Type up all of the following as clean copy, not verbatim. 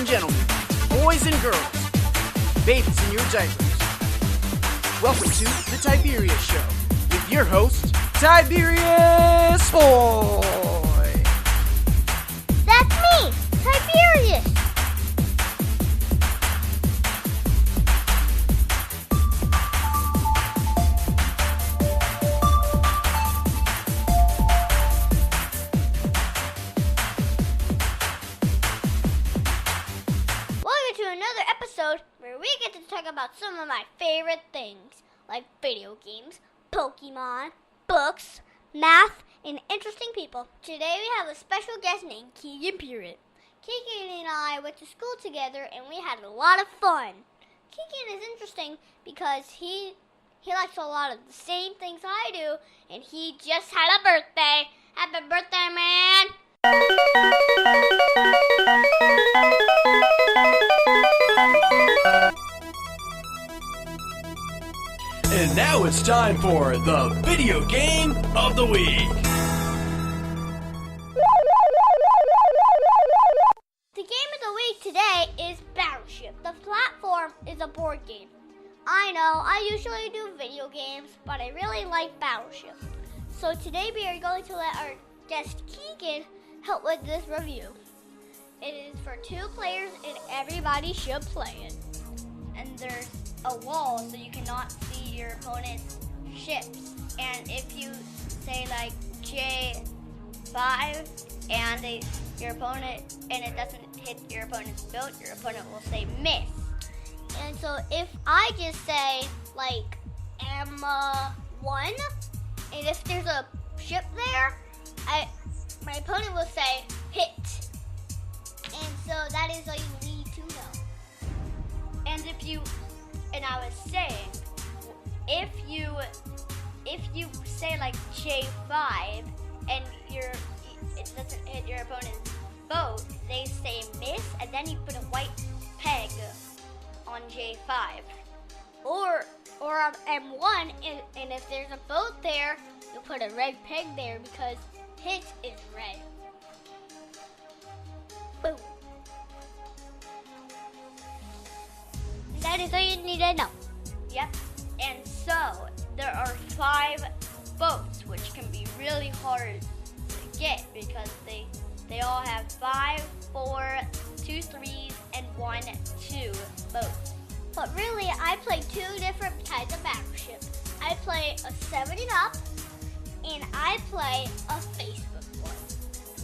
and gentlemen, boys and girls, babies in your diapers, welcome to the Tiberius Show with your host, Tiberius Boy. That's me, Tiberius. Welcome to another episode where we get to talk about some of my favorite things, like video games, Pokemon, books, math, and interesting people. Today we have a special guest named Keegan Pruitt. Keegan and I went to school together and we had a lot of fun. Keegan is interesting because he likes a lot of the same things I do, and he just had a birthday. Happy birthday, man! And now it's time for the video game of the week. The game of the week today is Battleship. The platform is a board game. I know, I usually do video games, but I really like Battleship. So today we are going to let our guest Keegan help with this review. It is for 2 players and everybody should play it. And there's a wall so you cannot see your opponent's ships. And if you say like J5 and your opponent and it doesn't hit your opponent's boat, your opponent will say miss. And so if I just say like M1, and if there's a ship there, my opponent will say hit. And so that is all you need to know. And I was saying, if you say like J5 and it doesn't hit your opponent's boat, they say miss, and then you put a white peg on J5. Or on M1, and if there's a boat there, you put a red peg there because hit is red. Boom. That is all you need to know. Yep. And so there are 5 boats, which can be really hard to get because they all have 5, 4, 2 3s, and 1 2 boats. But really, I play 2 different types of Battleship. I play a 7-Up, and I play a Facebook one.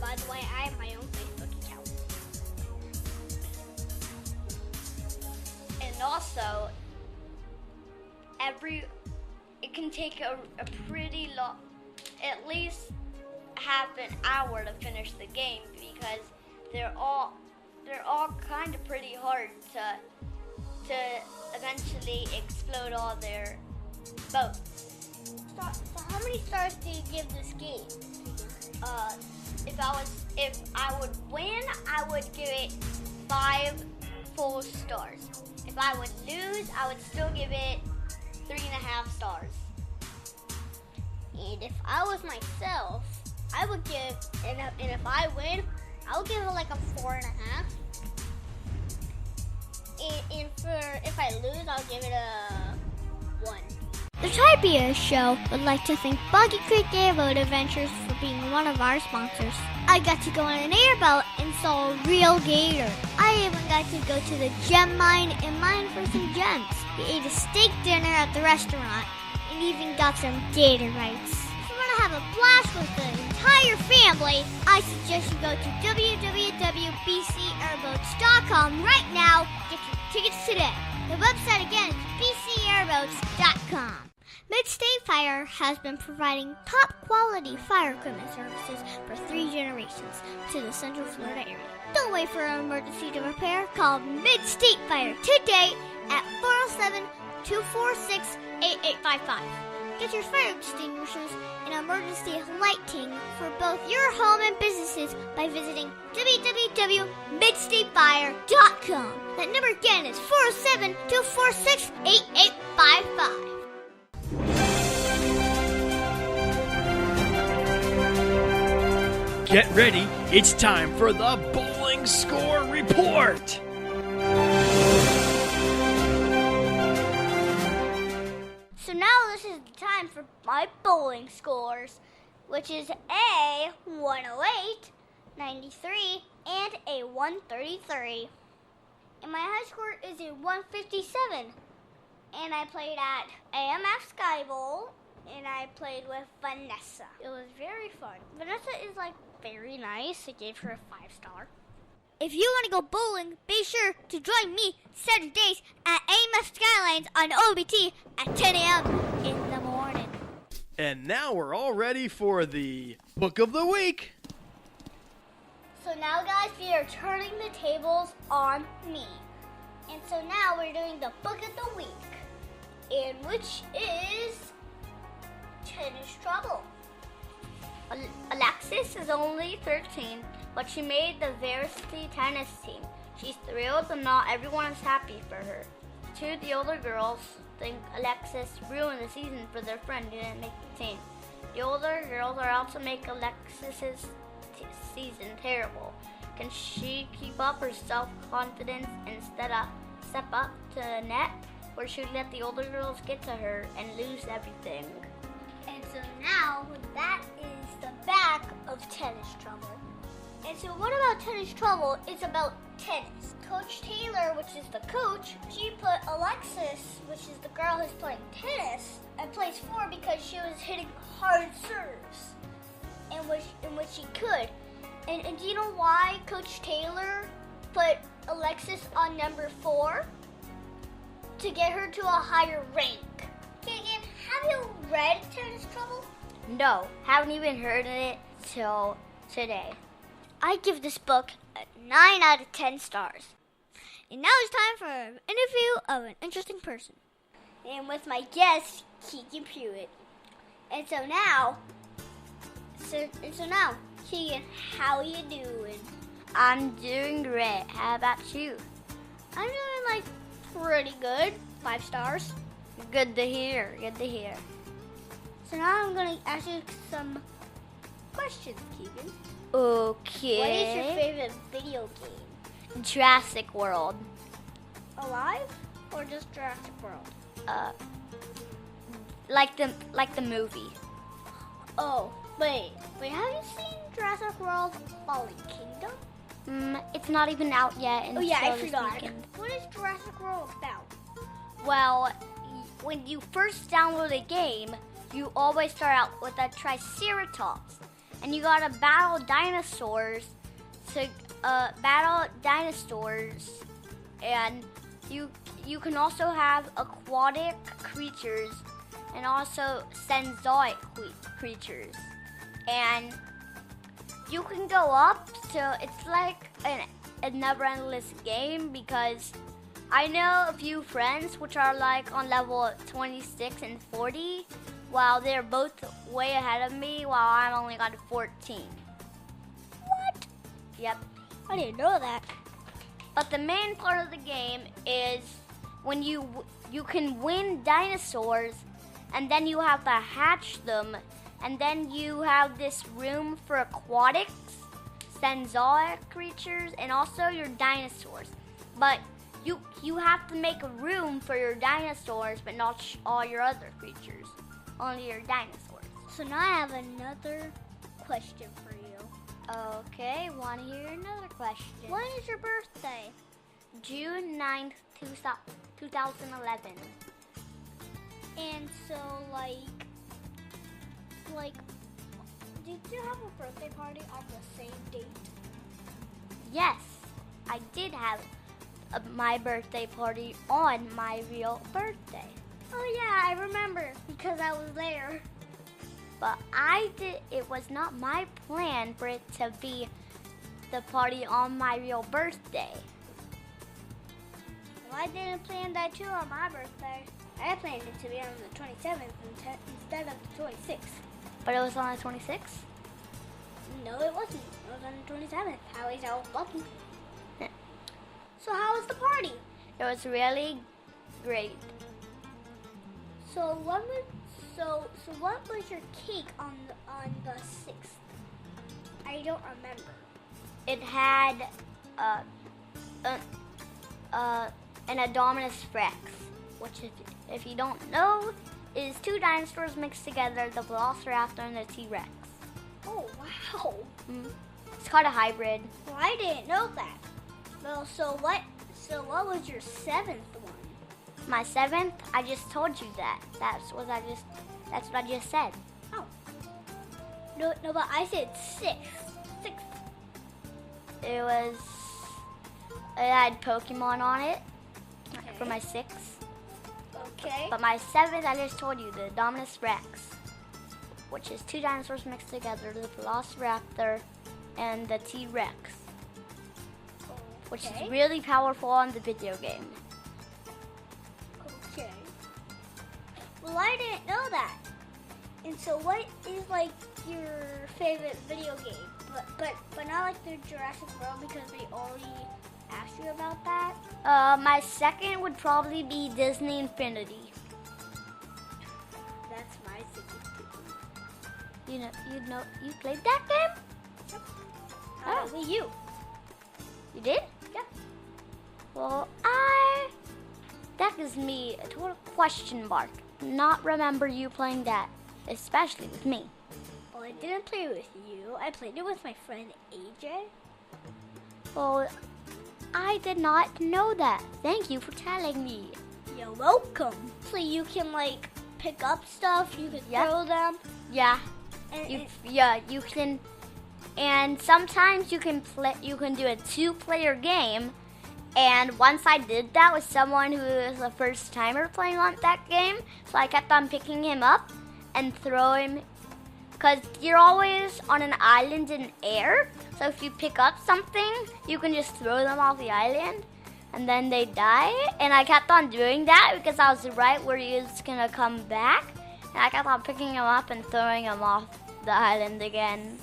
By the way, I have my own Facebook account. And also, it can take a pretty long, at least half an hour to finish the game because they're all kind of pretty hard to eventually explode all their boats. So how many stars do you give this game? If I would win, I would give it 5 full stars. If I would lose, I would still give it 3.5 stars. And if I was myself, I would give, and if I win, I would give it like a 4.5. And if I lose, I'll give it a 1. The Tiberius Show would like to thank Boggy Creek Airboat Adventures for being one of our sponsors. I got to go on an airboat and saw a real gator. I even got to go to the gem mine and mine for some gems. We ate a steak dinner at the restaurant and even got some gator rights. If you want to have a blast with the entire family, I suggest you go to www.bcairboats.com right now. Get your tickets today. The website again is bcairboats.com. Mid-State Fire has been providing top-quality fire equipment services for 3 generations to the Central Florida area. Don't wait for an emergency to repair. Call Mid-State Fire today at 407-246-8855. Get your fire extinguishers and emergency lighting for both your home and businesses by visiting www.midstatefire.com. That number again is 407-246-8855. Get ready, it's time for the Bowling Score Report. time for my bowling scores, which is a 108, 93, and a 133. And my high score is a 157. And I played at AMF Sky Bowl, and I played with Vanessa. It was very fun. Vanessa is very nice. I gave her a 5-star. If you want to go bowling, be sure to join me Saturdays at AMF Skylines on OBT at 10 a.m. in the morning. And now we're all ready for the Book of the Week. So now, guys, we are turning the tables on me. And so now we're doing the Book of the Week, in which is Tennis Trouble. Alexis is only 13, but she made the varsity tennis team. She's thrilled, but not everyone is happy for her. Two of the older girls think Alexis ruined the season for their friend who didn't make the team. The older girls are out to make Alexis's season terrible. Can she keep up her self-confidence and step up to the net, or should she let the older girls get to her and lose everything? And so now that is the back of Tennis Trouble. And so what about Tennis Trouble? It's about tennis. Coach Taylor, which is the coach, she put Alexis, which is the girl who's playing tennis, at place 4 because she was hitting hard serves in which she could. And do you know why Coach Taylor put Alexis on number 4? To get her to a higher rank. Keegan, have you read Tennis Trouble? No, haven't even heard of it till today. I give this book a 9 out of 10 stars. And now it's time for an interview of an interesting person. And with my guest, Keegan Pruitt. And so now, Keegan, how are you doing? I'm doing great. How about you? I'm doing pretty good. 5 stars. Good to hear. So now I'm going to ask you some questions, Keegan. Okay. What is your favorite video game? Jurassic World. Alive or just Jurassic World? Like the movie. Oh, wait, have you seen Jurassic World Fallen Kingdom? It's not even out yet. Oh yeah, I forgot. What is Jurassic World about? Well, when you first download a game, you always start out with a Triceratops, and you gotta battle dinosaurs and you can also have aquatic creatures and also sensoic creatures, and you can go up, so it's like a never-endless game, because I know a few friends which are on level 26 and 40, while they're both way ahead of me, while I'm only on 14. What? Yep. I didn't know that. But the main part of the game is when you can win dinosaurs, and then you have to hatch them, and then you have this room for aquatics, sensoic creatures, and also your dinosaurs. But you have to make a room for your dinosaurs, but not all your other creatures. Only your dinosaurs. So now I have another question for you. Okay, want to hear another question. When is your birthday? June 9th, 2011. And so, did you have a birthday party on the same date? Yes, I did have my birthday party on my real birthday. Oh yeah, I remember, because I was there. But it was not my plan for it to be the party on my real birthday. Well, I didn't plan that too on my birthday. I planned it to be on the 27th instead of the 26th. But it was on the 26th? No, it wasn't. It was on the 27th. How is I was lucky. So how was the party? It was really great. So what was your cake on the 6th? I don't remember. It had an Adominus Rex, which if you don't know, is two dinosaurs mixed together, the Velociraptor and the T-Rex. Oh, wow. It's called a hybrid. Well, I didn't know that. Well, so what was your 7th one? My 7th, I just told you that. That's what I just said. Oh. No, but I said 6th. 6th. It had Pokemon on it for my 6th. Okay. But my 7th, I just told you, the Dominus Rex, which is two dinosaurs mixed together, the Velociraptor and the T-Rex, which is really powerful on the video game. Okay. Well, I didn't know that. And so what is like your favorite video game? But not like the Jurassic World because they already asked you about that. My 2nd would probably be Disney Infinity. That's my second too. You played that game? Yep. Oh. Wii U. You did? Yeah. Well, that gives me a total question mark. Not remember you playing that, especially with me. Well, I didn't play with you. I played it with my friend AJ. Well, I did not know that. Thank you for telling me. You're welcome. So you can like pick up stuff. You can throw them. Yeah. And You can. And sometimes you can do a 2-player game. And once I did that with someone who was a first timer playing on that game, so I kept on picking him up and throw him, because you're always on an island in air. So if you pick up something, you can just throw them off the island, and then they die. And I kept on doing that because I was right where he was gonna come back, and I kept on picking him up and throwing him off the island again.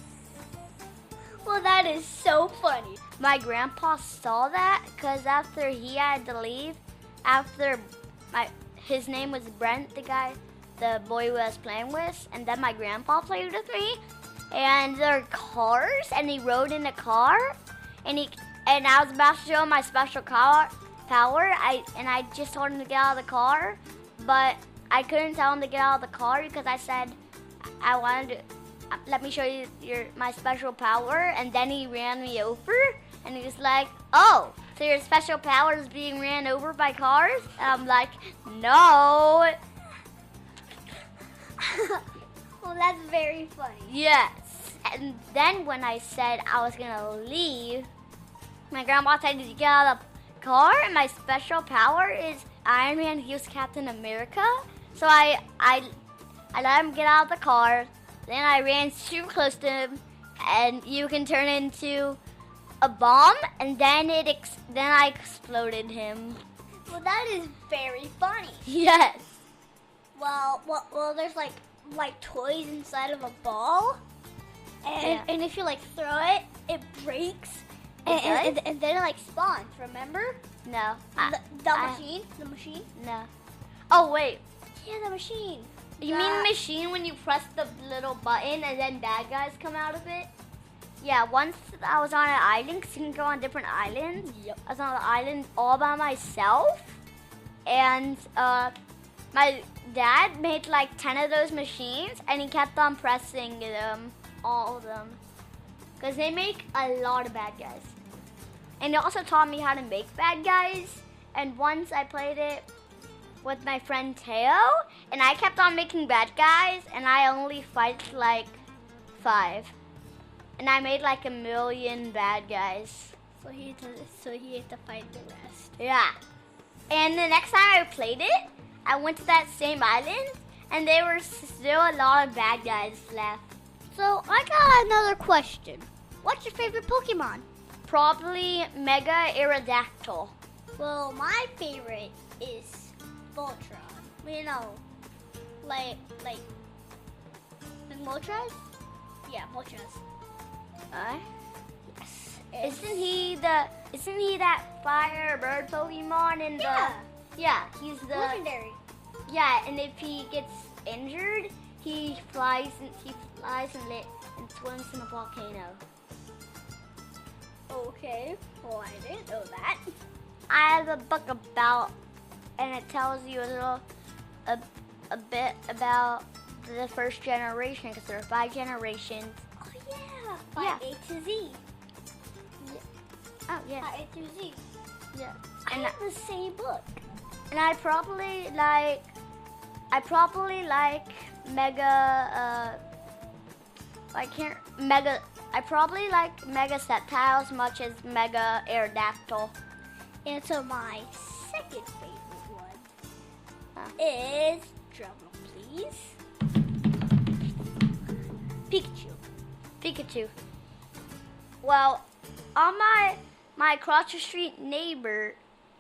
well, that is so funny. My grandpa saw that because after he had to leave, his name was Brent, the boy who I was playing with, and then my grandpa played with me, and there are cars, and he rode in a car, and I was about to show him my special power, and I just told him to get out of the car, but I couldn't tell him to get out of the car because I said I wanted to. Let me show you my special power, and then he ran me over, and he was like, oh, so your special power is being ran over by cars? And I'm like, no. Well, that's very funny. Yes. And then when I said I was going to leave, my grandma said to get out of the car, and my special power is Iron Man, he was Captain America. So I let him get out of the car. Then I ran too close to him, and you can turn into a bomb, and then I exploded him. Well, that is very funny. Yes. Well, there's like toys inside of a ball, and if you like throw it, it breaks, and then it like spawns. Remember? No. The machine? No. Oh wait. Yeah, the machine. You mean the machine when you press the little button and then bad guys come out of it? Yeah, once I was on an island, because you can go on different islands. Yep. I was on an island all by myself. And my dad made like 10 of those machines, and he kept on pressing them, all of them. Because they make a lot of bad guys. And he also taught me how to make bad guys. And once I played it with my friend Teo, and I kept on making bad guys, and I only fight like 5. And I made like 1 million bad guys. So he had to fight the rest. Yeah. And the next time I played it, I went to that same island, and there were still a lot of bad guys left. So I got another question. What's your favorite Pokemon? Probably Mega Aerodactyl. Well, my favorite is Voltron. You know, like Moltres? Yeah, Moltres. Yes. Isn't he that fire bird Pokemon in Yeah. Yeah, he's the Legendary. Yeah, and if he gets injured, he flies and swims in a volcano. Okay. Well, I didn't know that. I have a book about, and it tells you a bit about the first generation, because there are 5 generations. Oh yeah, by A to Z. Oh yeah. By A through Z. Yeah. I have the same book. And I probably like Mega. I probably like Mega Septile as much as Mega Aerodactyl. And so my second favorite one is, drumroll please, Pikachu. Well, on my across the street neighbor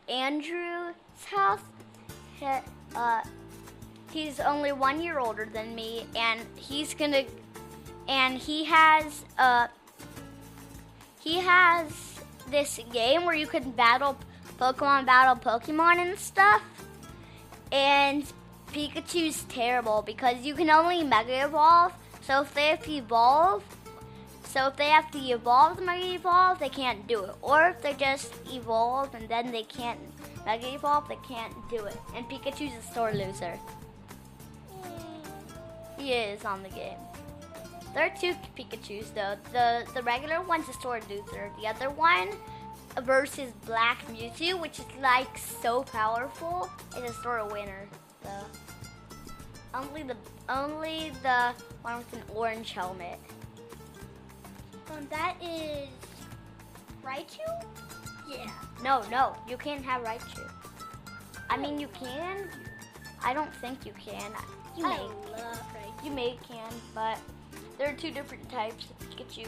Andrew's house, he's only 1 year older than me, and he has this game where you can battle Pokemon and stuff. And Pikachu's terrible because you can only Mega Evolve. So if they have to evolve the Mega Evolve, they can't do it. Or if they just evolve and then they can't Mega Evolve, they can't do it. And Pikachu's a sore loser. He is on the game. There are 2 Pikachus though. The regular one's a sore loser. The other one versus Black Mewtwo, which is like so powerful, is a sore winner. So only the one with an orange helmet. That is Raichu? Yeah. No, you can't have Raichu. I mean, you can. I don't think you can. I love Raichu. You may can, but there are 2 different types of Pikachu.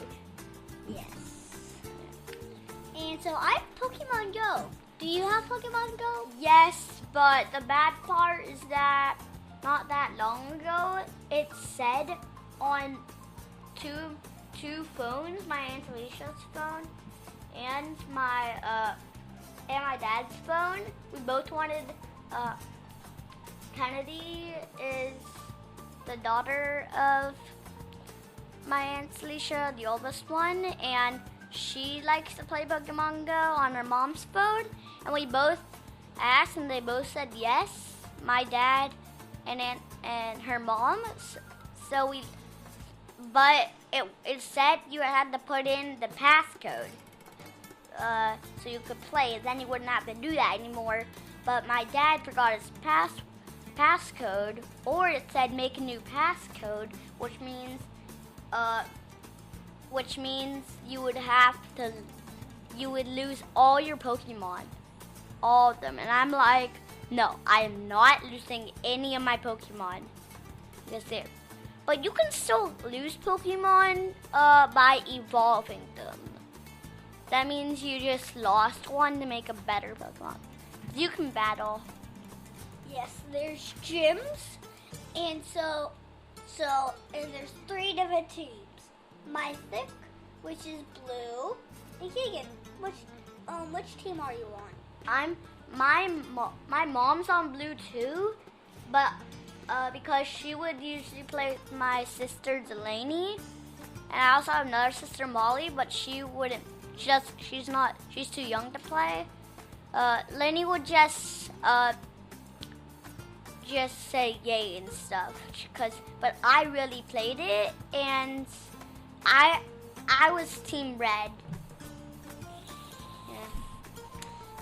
Yes. And so I have Pokemon Go. Do you have Pokemon Go? Yes, but the bad part is that not that long ago, it said on two phones, my Aunt Alicia's phone and my dad's phone. We both wanted. Kennedy is the daughter of my Aunt Alicia, the oldest one, and she likes to play Pokemon Go on her mom's phone. And we both asked, and they both said yes. My dad and her mom. But it said you had to put in the passcode, so you could play. Then you wouldn't have to do that anymore. But my dad forgot his passcode, or it said make a new passcode, which means you would lose all your Pokemon, all of them. And I'm like, no, I am not losing any of my Pokemon. That's it. But you can still lose Pokemon by evolving them. That means you just lost one to make a better Pokemon. You can battle. Yes, there's gyms, and so and there's 3 different teams. Mythic, which is blue, and Keegan, which team are you on? My mom's on blue too, but because she would usually play with my sister Delaney, and I also have another sister Molly, but she wouldn't. She's too young to play. Lenny would just say yay and stuff, but I really played it, and I was Team Red. Yeah.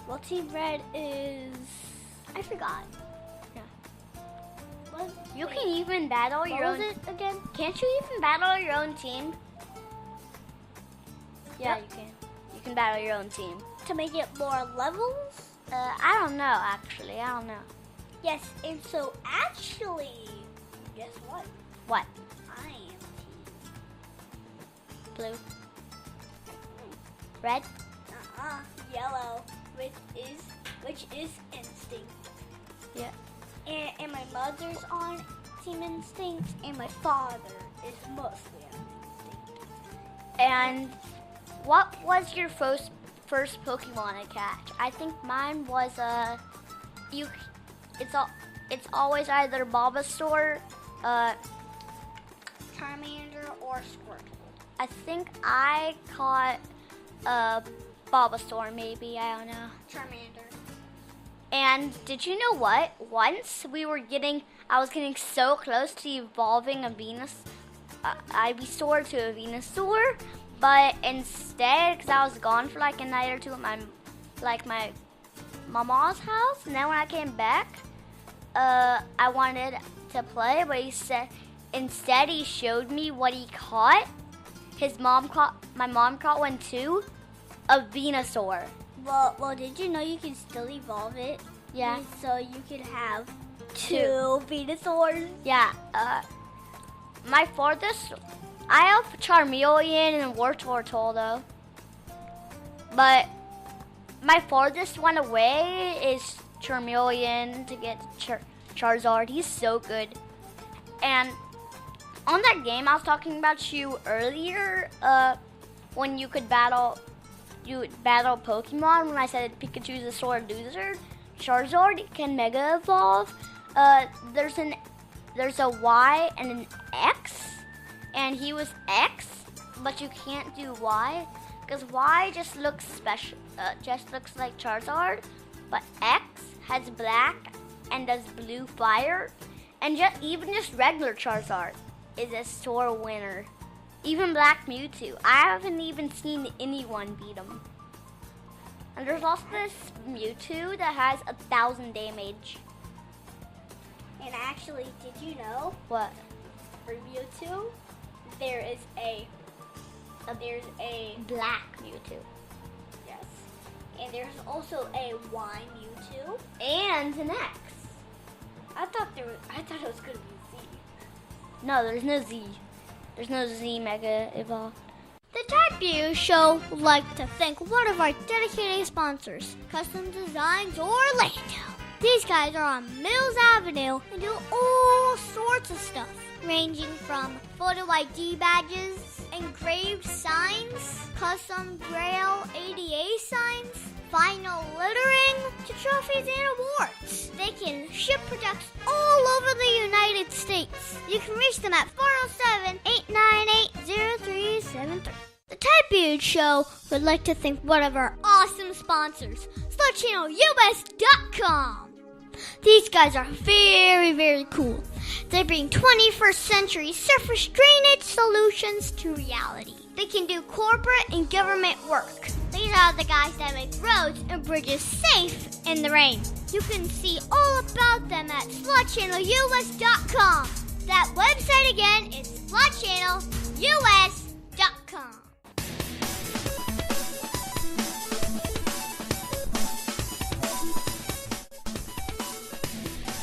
Well, Team Red is, I forgot. Yeah. You can even battle your own. What was it again? Can't you even battle your own team? Yeah, Yep. you can. You can battle your own team. To make it more levels? I don't know, actually. I don't know. Yes, and so actually, guess what? What? I am Team Blue? Red? Yellow, which is Instinct. Yeah. And my mother's on Team Instinct, and my father is mostly on Instinct. And what was your first Pokemon to catch? I think mine was it's always either Bulbasaur, Charmander or Squirtle. I think I caught Bulbasaur, maybe, I don't know. Charmander. And did you know what? Once we were getting I was getting so close to evolving a Ivysaur to a Venusaur, but instead, because I was gone for like a night or two at my mama's house, and then when I came back, I wanted to play, but instead he showed me what he caught. My mom caught one too, a Venusaur. Well, did you know you can still evolve it? Yeah. So you could have two Venusaurs? Yeah. My farthest, I have Charmeleon and Wartortle though. But my farthest one away is Charmeleon to get Charizard. He's so good. And on that game I was talking about you earlier, when you would battle Pokemon, when I said Pikachu's a sore loser, Charizard can Mega Evolve. There's a Y and an X, and he was X, but you can't do Y, because Y just looks special, just looks like Charizard, but X has black and does blue fire, and even just regular Charizard is a sore winner. Even Black Mewtwo, I haven't even seen anyone beat him. And there's also this Mewtwo that has 1,000 damage. And actually, did you know? What? For Mewtwo, there's a Black Mewtwo. Yes. And there's also a Y Mewtwo. And an X. I thought it was gonna be Z. No, there's no Z. There's no Z Mega Evolve. The Tiberius Show would like to thank one of our dedicated sponsors, Custom Designs Orlando. These guys are on Mills Avenue and do all sorts of stuff, ranging from photo ID badges, engraved signs, custom Braille ADA signs, vinyl lettering, to trophies and awards. They can ship products all over the United States. You can reach them at 407-898-0373. The Tiberius Show would like to thank one of our awesome sponsors, SlutChannelUS.com. These guys are very, very cool. They bring 21st century surface drainage solutions to reality. They can do corporate and government work. These are the guys that make roads and bridges safe in the rain. You can see all about them at SlutChannelUS.com. That website again is SlutChannelUS.com.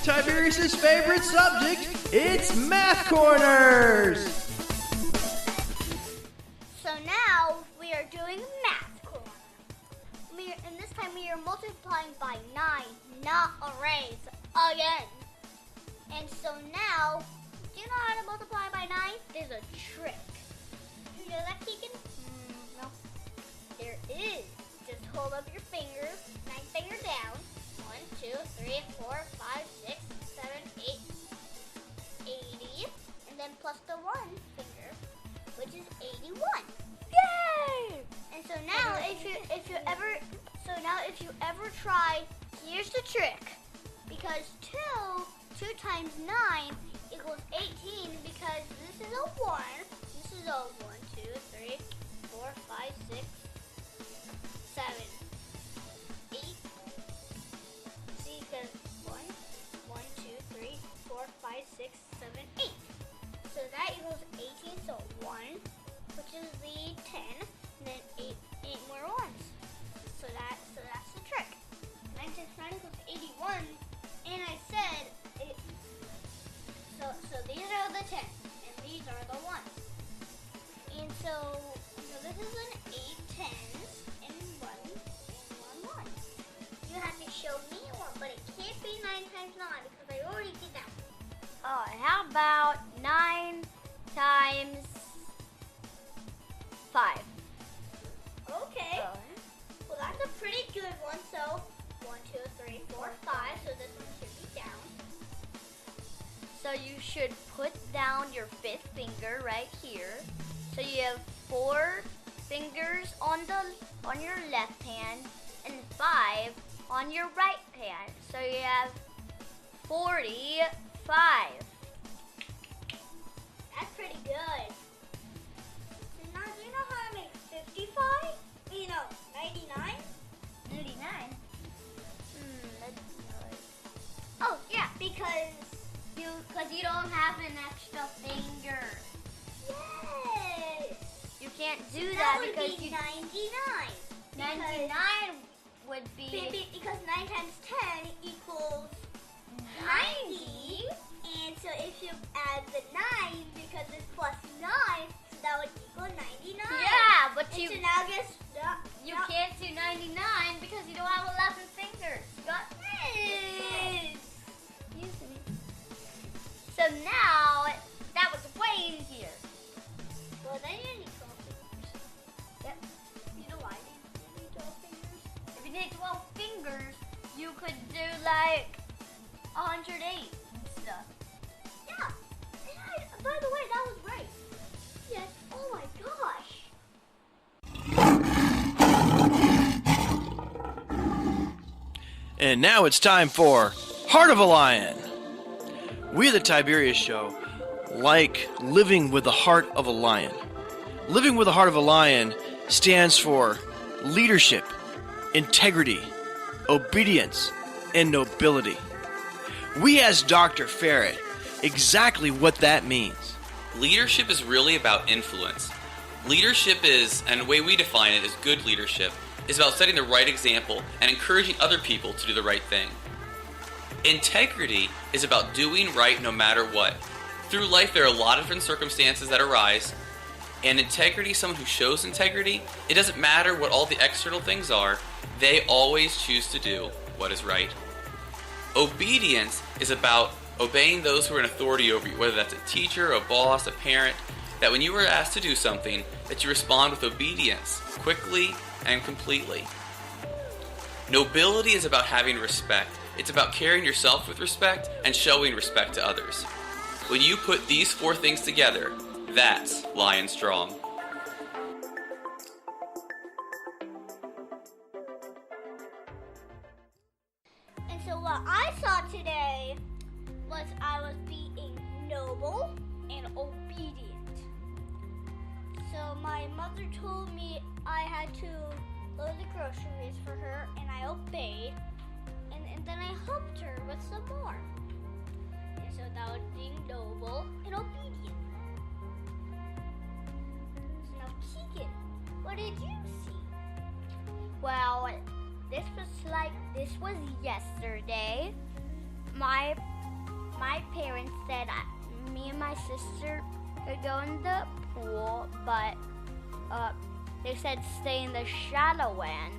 Tiberius' favorite subject, it's Math Corners! So now we are doing Math Corner. And this time we are multiplying by 9, not arrays, again. And so now, do you know how to multiply by 9? There's a trick. Do you know that, Keegan? No. There is. Just hold up your fingers, 9 finger down. 1, 2, 3, 4, 5, 6, 7, 8, 80, and then plus the 1 finger, which is 81. Yay! And so now, if you ever try, here's the trick. Because 2 times 9 equals 18. Because this is a 1. This is a 1, 2, 3, 4, 5, 6, 7, 8. See, because 1, 2, 3, 4, 5, 6, 7, 8. So that equals 18. So 1, which is the 10, and then 8 more ones. So that's the trick. 9 times 9 equals 81. And I said it. So these are the 10, and these are the 1s. And so this is an 8 10s and 1 and 1 1. You have to show me one, but it can't be 9 times 9 because I already did that. How about 9 times 5? Okay. Well, that's a pretty good one. So 1, 2, 3, 4, 5. So this one should be down. So you should put down your 5th finger right here. So you have 4 fingers on your left hand and 5 on your right hand. So you have 40 25. That's pretty good. So now, do you know how to make 55? 99? 99? Let's see. Oh, yeah, because you don't have an extra finger. yes. You can't do So that would because be you 99. 99 would be Because 9 times 10 equals 90. And so if you add the 9, because it's plus 9, so that would equal 99. Yeah, but And you so now guess you can't do 99 because you don't have 11 fingers. Got Yes. Excuse me. So now that was way easier. Well, then you need 12 fingers. Yep. You know why you need 12 fingers? If you did 12 fingers, you could do like 108 and stuff. Yeah. And by the way, that was right. Yes. Oh my gosh. And now it's time for Heart of a Lion. We, the Tiberius Show, like living with the heart of a lion. Living with the heart of a lion stands for leadership, integrity, obedience, and nobility. We asked Dr. Ferret exactly what that means. Leadership is really about influence. Leadership is, and the way we define it as good leadership, is about setting the right example and encouraging other people to do the right thing. Integrity is about doing right no matter what. Through life, there are a lot of different circumstances that arise, and integrity, someone who shows integrity, it doesn't matter what all the external things are, they always choose to do what is right. Obedience is about obeying those who are in authority over you, whether that's a teacher, a boss, a parent, that when you are asked to do something, that you respond with obedience, quickly and completely. Nobility is about having respect. It's about carrying yourself with respect and showing respect to others. When you put these four things together, that's Lion Strong. And so what I saw today was I was being noble and obedient. So my mother told me I had to load the groceries for her, and I obeyed. And then I helped her with some more. And so that was being noble and obedient. So now, Keegan, what did you see? Well, this was yesterday. My parents said me and my sister could go in the pool, but they said stay in the shadow end.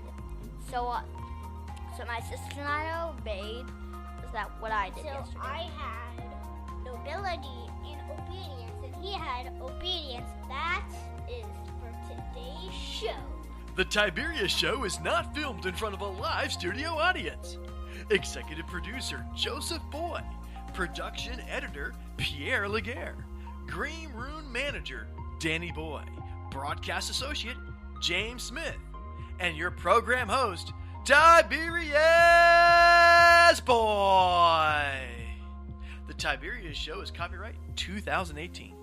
So my sister and I obeyed. Is that what I did So yesterday? I had nobility and obedience, and he had obedience. That is for today's show. The Tiberius Show is not filmed in front of a live studio audience. Executive producer Joseph Boy. Production editor Pierre Laguerre. Green Room manager Danny Boy. Broadcast associate James Smith. And your program host, Tiberius Boy. The Tiberius Show is copyright 2018.